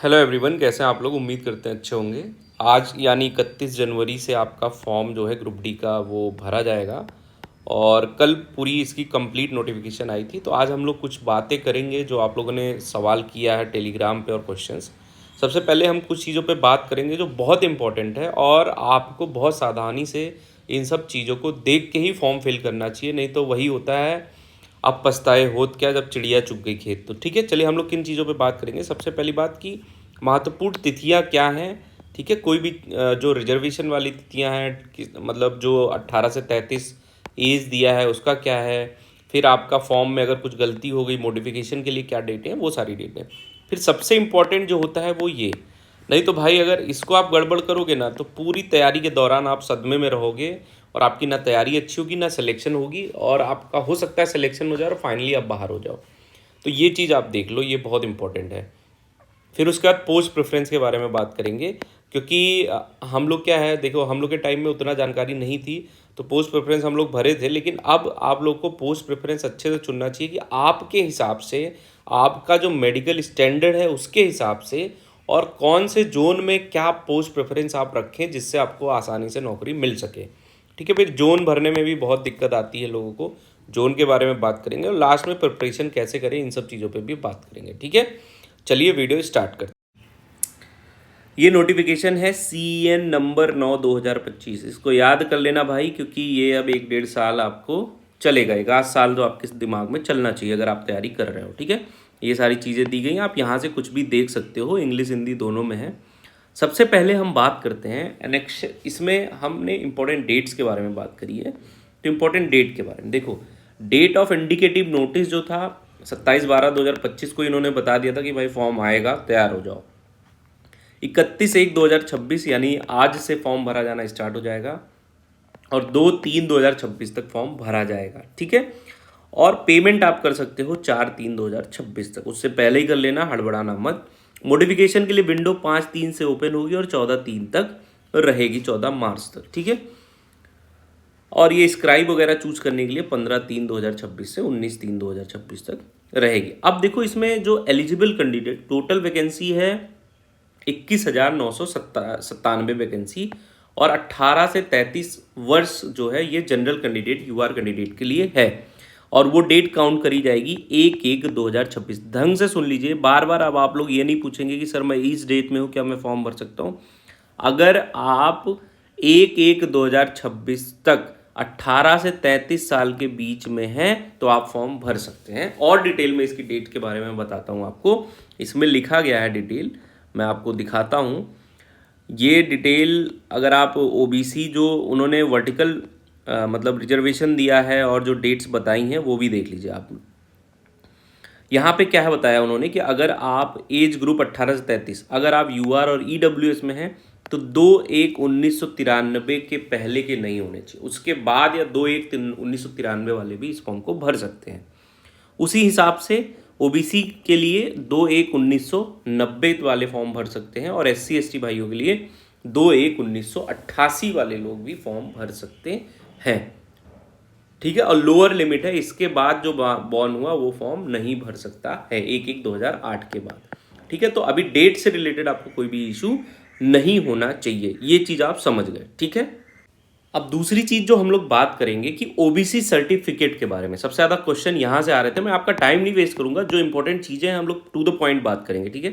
Hello everyone, कैसे हैं आप लोग। उम्मीद करते हैं अच्छे होंगे। आज यानी 31 जनवरी से आपका फॉर्म जो है ग्रुप डी का वो भरा जाएगा और कल पूरी इसकी कंप्लीट नोटिफिकेशन आई थी। तो आज हम लोग कुछ बातें करेंगे जो आप लोगों ने सवाल किया है टेलीग्राम पे और क्वेश्चंस। सबसे पहले हम कुछ चीज़ों पे बात करेंगे जो बहुत इंपॉर्टेंट है और आपको बहुत सावधानी से इन सब चीज़ों को देख के ही फॉर्म फिल करना चाहिए, नहीं तो वही होता है अब पछताए होत क्या जब चिड़िया चुग गई खेत। तो ठीक है, चलिए हम लोग किन चीज़ों पे बात करेंगे। सबसे पहली बात की महत्वपूर्ण तिथियां क्या हैं। ठीक है, कोई भी जो रिजर्वेशन वाली तिथियां हैं मतलब जो 18 से 33 एज दिया है उसका क्या है। फिर आपका फॉर्म में अगर कुछ गलती हो गई मॉडिफिकेशन के लिए क्या डेट है, वो सारी डेट है। फिर सबसे इम्पॉर्टेंट जो होता है वो ये, नहीं तो भाई अगर इसको आप गड़बड़ करोगे ना तो पूरी तैयारी के दौरान आप सदमे में रहोगे और आपकी ना तैयारी अच्छी होगी ना सिलेक्शन होगी, और आपका हो सकता है सिलेक्शन हो जाए और फाइनली आप बाहर हो जाओ। तो ये चीज़ आप देख लो, ये बहुत इंपॉर्टेंट है। फिर उसके बाद पोस्ट प्रेफरेंस के बारे में बात करेंगे, क्योंकि हम लोग क्या है, देखो हम लोग के टाइम में उतना जानकारी नहीं थी तो पोस्ट प्रेफरेंस हम लोग भरे थे, लेकिन अब आप लोग को पोस्ट प्रेफरेंस अच्छे से चुनना चाहिए कि आपके हिसाब से आपका जो मेडिकल स्टैंडर्ड है उसके हिसाब से और कौन से जोन में क्या पोस्ट प्रेफरेंस आप रखें जिससे आपको आसानी से नौकरी मिल सके। ठीक है, फिर जोन भरने में भी बहुत दिक्कत आती है लोगों को, जोन के बारे में बात करेंगे और लास्ट में प्रिपरेशन कैसे करें इन सब चीज़ों पे भी बात करेंगे। ठीक है, चलिए वीडियो स्टार्ट करते हैं। ये नोटिफिकेशन है CN नंबर 9/2025। इसको याद कर लेना भाई, क्योंकि ये अब 1-1.5 साल आपको चलेगा। 1 आध साल तो आपके दिमाग में चलना चाहिए अगर आप तैयारी कर रहे हो। ठीक है, ये सारी चीज़ें दी गई हैं, आप यहाँ से कुछ भी देख सकते हो, इंग्लिश हिंदी दोनों में है। सबसे पहले हम बात करते हैं एनेक्श। इसमें हमने इंपॉर्टेंट डेट्स के बारे में बात करी है, तो इंपॉर्टेंट डेट के बारे में देखो। डेट ऑफ इंडिकेटिव नोटिस जो था 27/12/2025 को इन्होंने बता दिया था कि भाई फॉर्म आएगा, तैयार हो जाओ। 31/1/2026 यानी आज से फॉर्म भरा जाना स्टार्ट हो जाएगा और 2/3/2026 तक फॉर्म भरा जाएगा। ठीक है, और पेमेंट आप कर सकते हो 4/3/2026 तक, उससे पहले ही कर लेना, हड़बड़ाना मत। मॉडिफिकेशन के लिए विंडो 5/3 से ओपन होगी और 14/3 तक रहेगी, 14 मार्च तक। ठीक है, और ये स्क्राइब वगैरह चूज करने के लिए 15/3/2026 से 19/3/2026 तक रहेगी। अब देखो इसमें जो एलिजिबल कैंडिडेट, टोटल वैकेंसी है 21,997 वैकेंसी, और 18 से 33 वर्ष जो है ये जनरल कैंडिडेट UR कैंडिडेट के लिए है, और वो डेट काउंट करी जाएगी 1/1/2026। ढंग से सुन लीजिए, बार बार अब आप लोग ये नहीं पूछेंगे कि सर मैं इस डेट में हूँ, क्या मैं फॉर्म भर सकता हूँ। अगर आप 1/1/2026 तक 18 से 33 साल के बीच में हैं तो आप फॉर्म भर सकते हैं। और डिटेल में इसकी डेट के बारे में बताता हूँ आपको, इसमें लिखा गया है डिटेल, मैं आपको दिखाता हूँ। ये डिटेल अगर आप OBC जो उन्होंने वर्टिकल मतलब रिजर्वेशन दिया है और जो डेट्स बताई हैं वो भी देख लीजिए आप। यहाँ पे क्या है बताया उन्होंने कि अगर आप एज ग्रुप 18 से 33, अगर आप UR और EWS में हैं तो 2/1/1993 के पहले के नहीं होने चाहिए, उसके बाद या 2/1/1993 वाले भी इस फॉर्म को भर सकते हैं। उसी हिसाब से OBC के लिए 2/1/1990 वाले फॉर्म भर सकते हैं, और SC ST भाइयों के लिए 2/1/1988 वाले लोग भी फॉर्म भर सकते हैं। ठीक है, और लोअर लिमिट है, इसके बाद जो बॉर्न हुआ वो फॉर्म नहीं भर सकता है 1/1/2008 के बाद। ठीक है, तो अभी डेट से रिलेटेड आपको कोई भी इशू नहीं होना चाहिए, ये चीज़ आप समझ गए। ठीक है, अब दूसरी चीज़ जो हम लोग बात करेंगे कि OBC सर्टिफिकेट के बारे में। सबसे ज़्यादा क्वेश्चन यहाँ से आ रहे थे, मैं आपका टाइम नहीं वेस्ट करूंगा, जो इंपॉर्टेंट चीज़ें हैं हम लोग टू द पॉइंट बात करेंगे। ठीक है,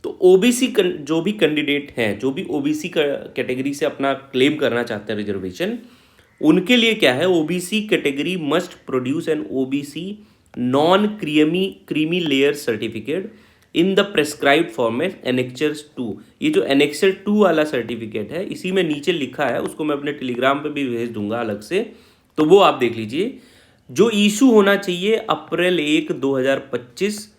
तो OBC जो भी कैंडिडेट हैं, जो भी OBC कैटेगरी से अपना क्लेम करना चाहते हैं रिजर्वेशन, उनके लिए क्या है, OBC category must produce an OBC non creamy layer certificate in the prescribed format annexures 2। ये जो एनेक्चर 2 वाला सर्टिफिकेट है, इसी में नीचे लिखा है, उसको मैं अपने टेलीग्राम पे भी भेज दूंगा अलग से, तो वो आप देख लीजिए। जो इशू होना चाहिए अप्रैल 1/2025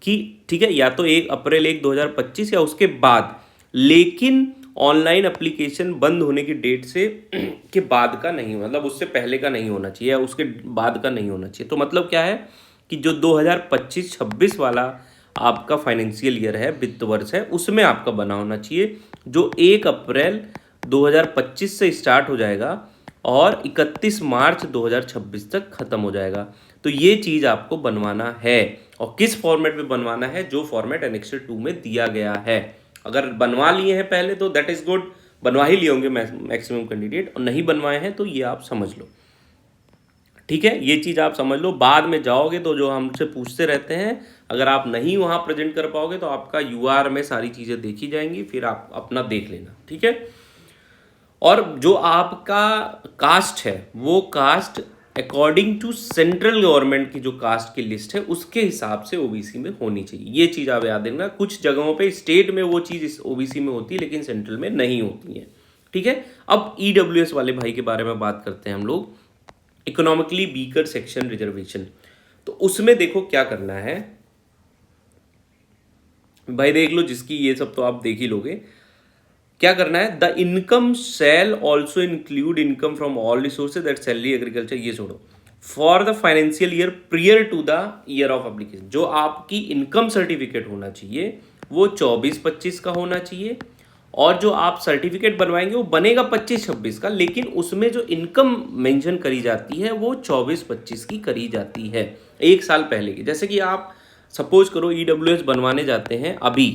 की, ठीक है, या तो 1 अप्रैल 1/2025 या उसके बाद, लेकिन ऑनलाइन एप्लीकेशन बंद होने की डेट से के बाद का नहीं, मतलब उससे पहले का नहीं होना चाहिए या उसके बाद का नहीं होना चाहिए। तो मतलब क्या है कि जो 2025-26 वाला आपका फाइनेंशियल ईयर है, वित्त वर्ष है, उसमें आपका बना होना चाहिए, जो 1 अप्रैल 2025 से स्टार्ट हो जाएगा और 31 मार्च 2026 तक खत्म हो जाएगा। तो ये चीज़ आपको बनवाना है। और किस फॉर्मेट में बनवाना है, जो फॉर्मेट एनेक्सर 2 में दिया गया है। अगर बनवा लिए हैं पहले तो दैट इज गुड, बनवा ही लिए होंगे मैक्सिमम कैंडिडेट, और नहीं बनवाए हैं तो ये आप समझ लो, ठीक है। ये चीज़ आप समझ लो, बाद में जाओगे तो जो हमसे पूछते रहते हैं, अगर आप नहीं वहाँ प्रेजेंट कर पाओगे तो आपका यूआर में सारी चीज़ें देखी जाएंगी, फिर आप अपना देख लेना, ठीक है। और जो आपका कास्ट है वो caste according to central government की जो कास्ट की लिस्ट है उसके हिसाब से ओबीसी में होनी चाहिए। ये चीज़ आप याद रखना, कुछ जगहों पे स्टेट में वो चीज़ इस ओबीसी में होती है लेकिन सेंट्रल में नहीं होती है, ठीक है। अब ईडब्ल्यूएस वाले भाई के बारे में बात करते हैं हम लोग, इकोनॉमिकली वीकर सेक्शन रिजर्वेशन। तो उसमें देखो क्या करना है भाई, देख लो, जिसकी ये सब तो आप देख ही लोगे। क्या करना है, the income shall also include income from all resources that salary agriculture, ये छोड़ो, for the financial year prior to the year of application. जो आपकी इनकम सर्टिफिकेट होना चाहिए वो 24-25 का होना चाहिए, और जो आप सर्टिफिकेट बनवाएंगे वो बनेगा 25-26 का, लेकिन उसमें जो इनकम मेंशन करी जाती है वो 24-25 की करी जाती है, एक साल पहले की। जैसे कि आप सपोज करो ईडब्ल्यूएस बनवाने जाते हैं अभी,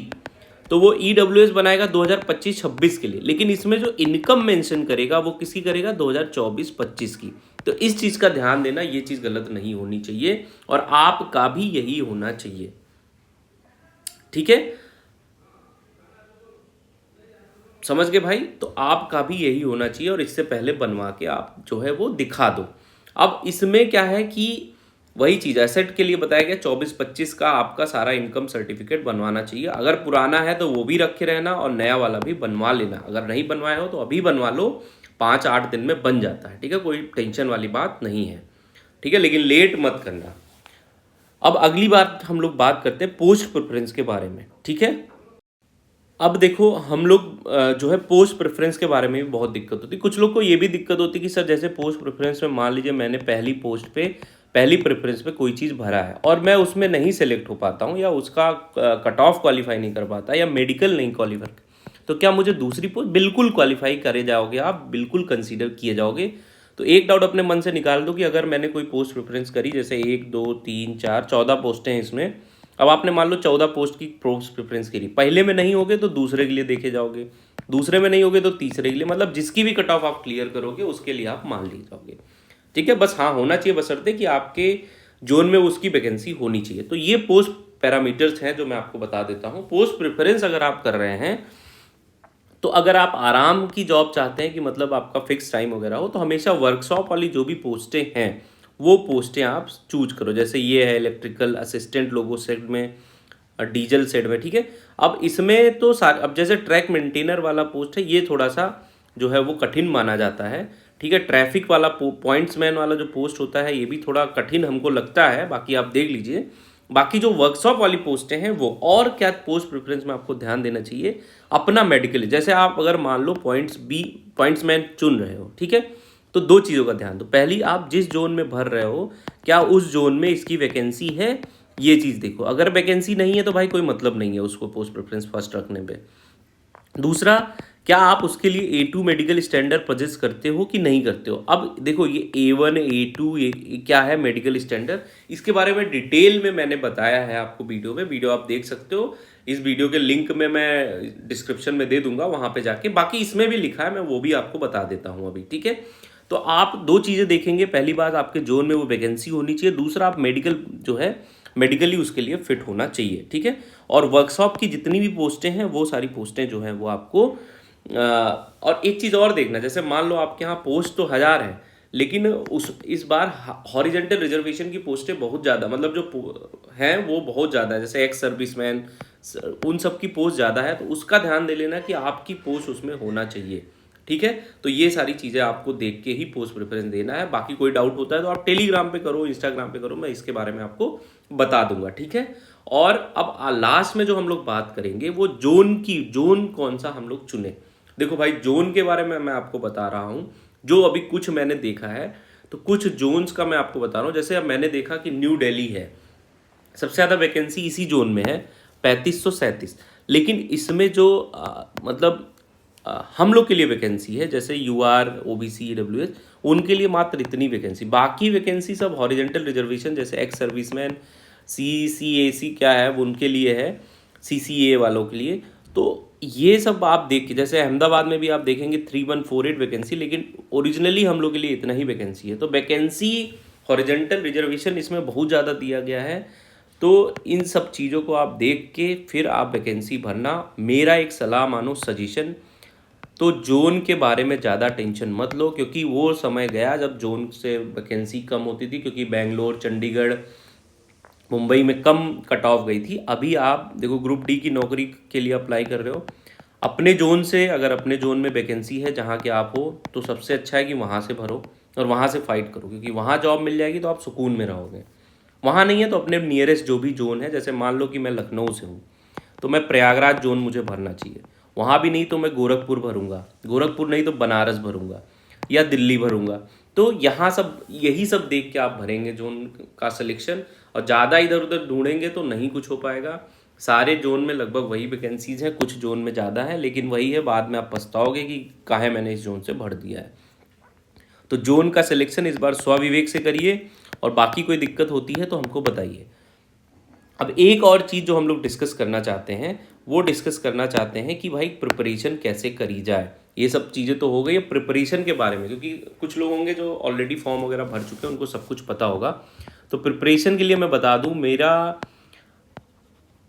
तो वो ईडब्ल्यूएस बनाएगा 2025-26 के लिए, लेकिन इसमें जो इनकम मेंशन करेगा वो किसकी करेगा, 2024-25 की। तो इस चीज़ का ध्यान देना, ये चीज़ गलत नहीं होनी चाहिए, और आपका भी यही होना चाहिए, ठीक है। समझ गए भाई, तो आपका भी यही होना चाहिए, और इससे पहले बनवा के आप जो है वो दिखा दो। अब इसमें क्या है कि वही चीज़ एसेट के लिए बताया गया, 24-25 का आपका सारा इनकम सर्टिफिकेट बनवाना चाहिए। अगर पुराना है तो वो भी रखे रहना, और नया वाला भी बनवा लेना। अगर नहीं बनवाए हो तो अभी बनवा लो, 5-8 दिन में बन जाता है, ठीक है, कोई टेंशन वाली बात नहीं है, ठीक है, लेकिन लेट मत करना। अब अगली बात हम लोग बात करते हैं पोस्ट प्रेफरेंस के बारे में, ठीक है। अब देखो हम लोग जो है पोस्ट प्रेफरेंस के बारे में भी बहुत दिक्कत होती है। कुछ लोग को ये भी दिक्कत होती है कि सर जैसे पोस्ट प्रेफरेंस में मान लीजिए मैंने पहली पोस्ट पे, पहली प्रेफरेंस पे कोई चीज़ भरा है और मैं उसमें नहीं सेलेक्ट हो पाता हूँ, या उसका कट ऑफ क्वालिफाई नहीं कर पाता, या मेडिकल नहीं क्वालिफाई, तो क्या मुझे दूसरी पोस्ट, बिल्कुल क्वालिफाई करे जाओगे आप, बिल्कुल कंसीडर किए जाओगे। तो एक डाउट अपने मन से निकाल दो कि अगर मैंने कोई पोस्ट प्रेफरेंस करी, जैसे 1 2 3 4 14 पोस्टें हैं इसमें, अब आपने मान लो 14 पोस्ट की पोस्ट प्रेफरेंस करी, पहले में नहीं होगे तो दूसरे के लिए देखे जाओगे, दूसरे में नहीं होगे तो तीसरे के लिए, मतलब जिसकी भी कट ऑफ आप क्लियर करोगे उसके लिए आप मान लिए जाओगे, ठीक है। बस हाँ होना चाहिए, बशर्ते कि आपके जोन में उसकी वैकेंसी होनी चाहिए। तो ये पोस्ट पैरामीटर्स हैं जो मैं आपको बता देता हूँ। पोस्ट प्रेफरेंस अगर आप कर रहे हैं, तो अगर आप आराम की जॉब चाहते हैं कि मतलब आपका फिक्स टाइम वगैरह हो, तो हमेशा वर्कशॉप वाली जो भी पोस्टें हैं वो पोस्टें आप चूज करो। जैसे ये है इलेक्ट्रिकल असिस्टेंट लोगो सेट में, डीजल सेट में, ठीक है। अब इसमें तो अब जैसे ट्रैक मेंटेनर वाला पोस्ट है, ये थोड़ा सा जो है वो कठिन माना जाता है, ठीक है। ट्रैफिक वाला पॉइंट्समैन वाला जो पोस्ट होता है ये भी थोड़ा कठिन हमको लगता है, बाकी आप देख लीजिए। बाकी जो वर्कशॉप वाली पोस्टें हैं वो, और क्या पोस्ट प्रेफरेंस में आपको ध्यान देना चाहिए, अपना मेडिकल, जैसे आप अगर मान लो पॉइंट्समैन चुन रहे हो, ठीक है, तो 2 चीज़ों का ध्यान दो। पहली, आप जिस जोन में भर रहे हो क्या उस जोन में इसकी वैकेंसी है, ये चीज़ देखो। अगर वैकेंसी नहीं है तो भाई कोई मतलब नहीं है उसको पोस्ट प्रेफरेंस फर्स्ट रखने पे। दूसरा, क्या आप उसके लिए A2 मेडिकल स्टैंडर्ड पजेस करते हो कि नहीं करते हो। अब देखो ये A1 A2 क्या है मेडिकल स्टैंडर्ड, इसके बारे में डिटेल में मैंने बताया है आपको वीडियो में, वीडियो आप देख सकते हो। इस वीडियो के लिंक में मैं डिस्क्रिप्शन में दे दूंगा, वहाँ पे जाके, बाकी इसमें भी लिखा है, मैं वो भी आपको बता देता हूँ अभी, ठीक है। तो आप 2 चीज़ें देखेंगे, पहली बात आपके जोन में वो वैकेंसी होनी चाहिए, दूसरा आप मेडिकल जो है मेडिकली उसके लिए फिट होना चाहिए, ठीक है। और वर्कशॉप की जितनी भी पोस्टें हैं वो सारी पोस्टें जो हैं वो आपको और एक चीज़ और देखना, जैसे मान लो आपके यहाँ पोस्ट तो 1000 है, लेकिन इस बार हॉरिजेंटल रिजर्वेशन की पोस्टें बहुत ज़्यादा, मतलब जो हैं वो बहुत ज़्यादा है, जैसे एक्स सर्विसमैन, उन सब की पोस्ट ज़्यादा है, तो उसका ध्यान दे लेना कि आपकी पोस्ट उसमें होना चाहिए, ठीक है। तो ये सारी चीज़ें आपको देख के ही पोस्ट प्रेफरेंस देना है। बाकी कोई डाउट होता है तो आप टेलीग्राम पे करो, इंस्टाग्राम पे करो, मैं इसके बारे में आपको बता दूंगा, ठीक है। और अब लास्ट में जो हम लोग बात करेंगे वो जोन कौन सा हम लोग चुने। देखो भाई, जोन के बारे में मैं आपको बता रहा हूँ, जो अभी कुछ मैंने देखा है, तो कुछ जोन्स का मैं आपको बता रहा हूँ। जैसे अब मैंने देखा कि न्यू दिल्ली है, सबसे ज़्यादा वैकेंसी इसी जोन में है, 3537, लेकिन इसमें जो मतलब हम लोग के लिए वैकेंसी है, जैसे UR OBC EWS, उनके लिए मात्र इतनी वैकेंसी, बाकी वैकेंसी सब हॉरिजेंटल रिजर्वेशन, जैसे एक्स सर्विसमैन, CCAC क्या है वो उनके लिए है, CCA वालों के लिए। तो ये सब आप देख के, जैसे अहमदाबाद में भी आप देखेंगे 3148 वैकेंसी, लेकिन ओरिजिनली हम लोग के लिए इतना ही वैकेंसी है। तो वैकेंसी हॉरिजेंटल रिजर्वेशन इसमें बहुत ज़्यादा दिया गया है। तो इन सब चीज़ों को आप देख के फिर आप वैकेंसी भरना। मेरा एक सलाह मानो, सजेशन, तो जोन के बारे में ज़्यादा टेंशन मत लो, क्योंकि वो समय गया जब जोन से वैकेंसी कम होती थी, क्योंकि बेंगलोर, चंडीगढ़, मुंबई में कम कट ऑफ गई थी। अभी आप देखो, ग्रुप डी की नौकरी के लिए अप्लाई कर रहे हो अपने जोन से, अगर अपने जोन में वैकेंसी है जहाँ के आप हो, तो सबसे अच्छा है कि वहाँ से भरो और वहाँ से फाइट करो, क्योंकि वहाँ जॉब मिल जाएगी तो आप सुकून में रहोगे। वहाँ नहीं है तो अपने नियरेस्ट जो भी जोन है, जैसे मान लो कि मैं लखनऊ से हूँ तो मैं प्रयागराज जोन मुझे भरना चाहिए, वहाँ भी नहीं तो मैं गोरखपुर भरूंगा, गोरखपुर नहीं तो बनारस भरूंगा या दिल्ली भरूंगा। तो यहाँ सब यही सब देख के आप भरेंगे जोन का सिलेक्शन, और ज़्यादा इधर उधर ढूंढेंगे तो नहीं कुछ हो पाएगा। सारे जोन में लगभग वही वैकेंसीज हैं, कुछ जोन में ज़्यादा है, लेकिन वही है, बाद में आप पछताओगे कि काहे मैंने इस जोन से भर दिया है। तो जोन का सिलेक्शन इस बार स्वविवेक से करिए, और बाकी कोई दिक्कत होती है तो हमको बताइए। अब एक और चीज़ जो हम लोग डिस्कस करना चाहते हैं, वो डिस्कस करना चाहते हैं कि भाई प्रिपरेशन कैसे करी जाए। ये सब चीज़ें तो हो गई, अब प्रिपरेशन के बारे में, क्योंकि कुछ लोग होंगे जो ऑलरेडी फॉर्म वगैरह भर चुके हैं, उनको सब कुछ पता होगा। तो प्रिपरेशन के लिए मैं बता दूं, मेरा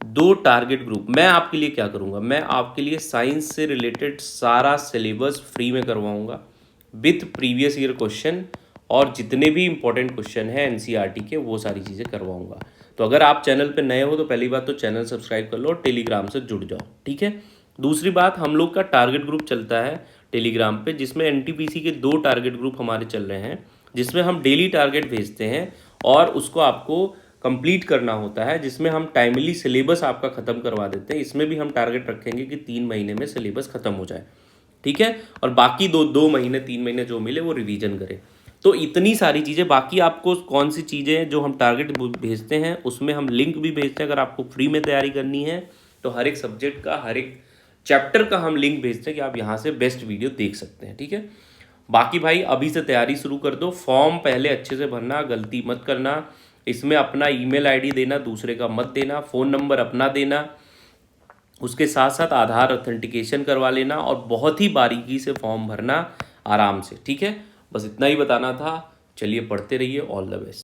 2 टारगेट ग्रुप। मैं आपके लिए क्या करूंगा, मैं आपके लिए साइंस से रिलेटेड सारा सिलेबस फ्री में करवाऊंगा विथ प्रीवियस ईयर क्वेश्चन, और जितने भी इंपॉर्टेंट क्वेश्चन हैं एनसीईआरटी के, वो सारी चीज़ें करवाऊंगा। तो अगर आप चैनल पे नए हो तो पहली बात तो चैनल सब्सक्राइब कर लो और टेलीग्राम से जुड़ जाओ, ठीक है। दूसरी बात, हम लोग का टारगेट ग्रुप चलता है टेलीग्राम पे, जिसमें एनटीपीसी के 2 टारगेट ग्रुप हमारे चल रहे हैं, जिसमें हम डेली टारगेट भेजते हैं और उसको आपको कंप्लीट करना होता है, जिसमें हम टाइमली सिलेबस आपका ख़त्म करवा देते हैं। इसमें भी हम टारगेट रखेंगे कि 3 महीने में सिलेबस ख़त्म हो जाए, ठीक है। और बाकी 2 महीने 3 महीने जो मिले वो रिवीजन करें। तो इतनी सारी चीज़ें। बाकी आपको कौन सी चीज़ें जो हम टारगेट भेजते हैं उसमें हम लिंक भी भेजते हैं, अगर आपको फ्री में तैयारी करनी है तो हर एक सब्जेक्ट का, हर एक चैप्टर का हम लिंक भेजते हैं कि आप यहाँ से बेस्ट वीडियो देख सकते हैं, ठीक है। बाकी भाई अभी से तैयारी शुरू कर दो। फॉर्म पहले अच्छे से भरना, गलती मत करना। इसमें अपना ईमेल आईडी देना, दूसरे का मत देना, फ़ोन नंबर अपना देना, उसके साथ साथ आधार ऑथेंटिकेशन करवा लेना, और बहुत ही बारीकी से फॉर्म भरना आराम से, ठीक है। बस इतना ही बताना था। चलिए पढ़ते रहिए। All the best.